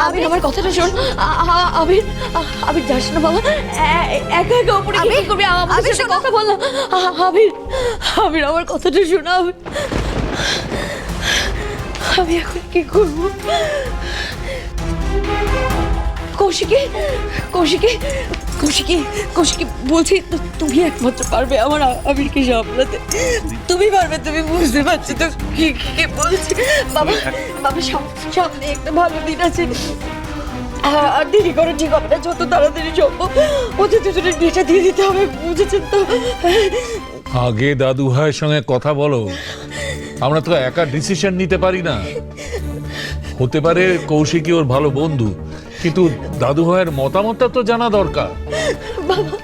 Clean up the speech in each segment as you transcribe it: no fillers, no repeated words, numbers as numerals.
আবির আমার কথাটা শোন। আবির আবির যাস না বাবা, একা একা উপরে কি করবি? আমার সাথে কথা বল না। আবির আবির আমার কথাটা শোন। আমি এখন কি করব? কৌশিকী কৌশিকী কৌশিকী কৌশিকী বলছি, তুমি একমাত্র পারবে আমার আবিরকে সামলাতে। তুমি পারবে, তুমি বুঝতে পারছো তো কি বলছি? বাবা বাবা সামনে একটা ভালো দিন আছে, আর দেরি করে ঠিক হবে না। যত তাড়াতাড়ি সম্ভব ওদের দুজনের বিয়েটা দিয়ে দিতে হবে, বুঝেছেন তো? আগে দাদু ভাইয়ের সঙ্গে কথা বলো, আমরা তো একা ডিসিশন নিতে পারি না। হতে পারে কৌশিকী ওর ভালো বন্ধু, কিন্তু দাদু ভাইয়ের মতামতটা তো জানা দরকার। বাবা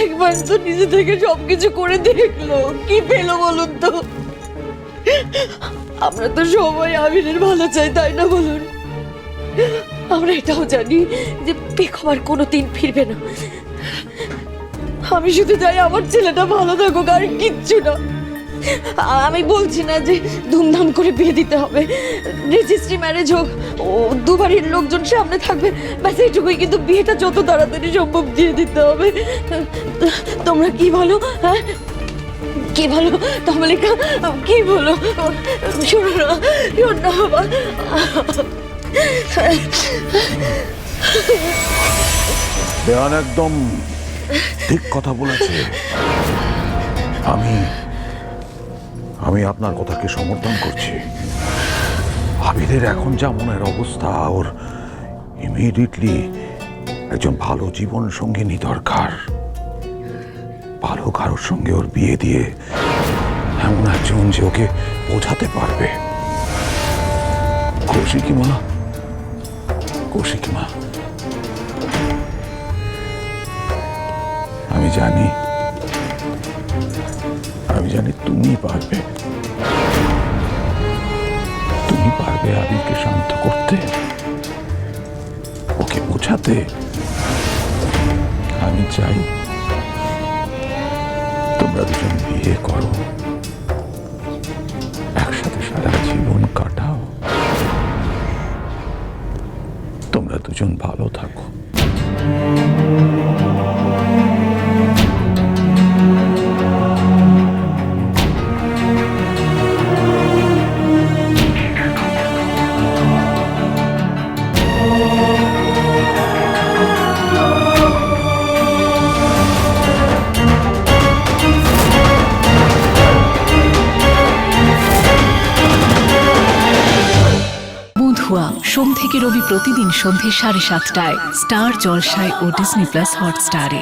একবার তো নিজে থেকে সবকিছু করে দেখলো, কি পেলো বলুন তো? আমরা তো সবাই আবিরের ভালো চাই, তাই না বলুন? আমরা এটাও জানি যে পেখমার কোনোদিন ফিরবে না। আমি শুধু চাই আমার ছেলেটা ভালো থাকুক, আর কিচ্ছু না। আমি বলছি না যে ধুমধাম করে বিয়ে দিতে হবে, রেজিস্ট্রি ম্যারেজ হোক, ও দুবারের লোকজন সামনে থাকবে, ব্যাস এইটুকুই। কিন্তু বিয়েটা যত তাড়াতাড়ি সম্ভব দিয়ে দিতে হবে। তোমরা কি বলো? হ্যাঁ কি বলো তমলিকা, কি বলো? শোনো না, শোন না বাবা। বেয়ান একদম ঠিক কথা বলেছে। আমি আপনার কথাকে সমর্থন করছি। আবিরের এখন যা মনের অবস্থা, ওর ইমিডিয়েটলি একজন ভালো জীবন সঙ্গিনী দরকার। ভালো কারোর সঙ্গে ওর বিয়ে দিয়ে এমন একজন যে ওকে বোঝাতে পারবে। কৌশিকী মা, আমি জানি তুমি পারবে। তুমি পারবে আবিরকে শান্ত করতে, ওকে বোঝাতে। আমি চাই তোমরা দুজন বিয়ে করো, একসাথে সারা জীবন কাটাও, তোমরা দুজন ভালো থাকো। সোম থেকে রবি প্রতিদিন সন্ধ্যে 7:30টায় স্টার জলসায় ও ডিজনি প্লাস হটস্টারে।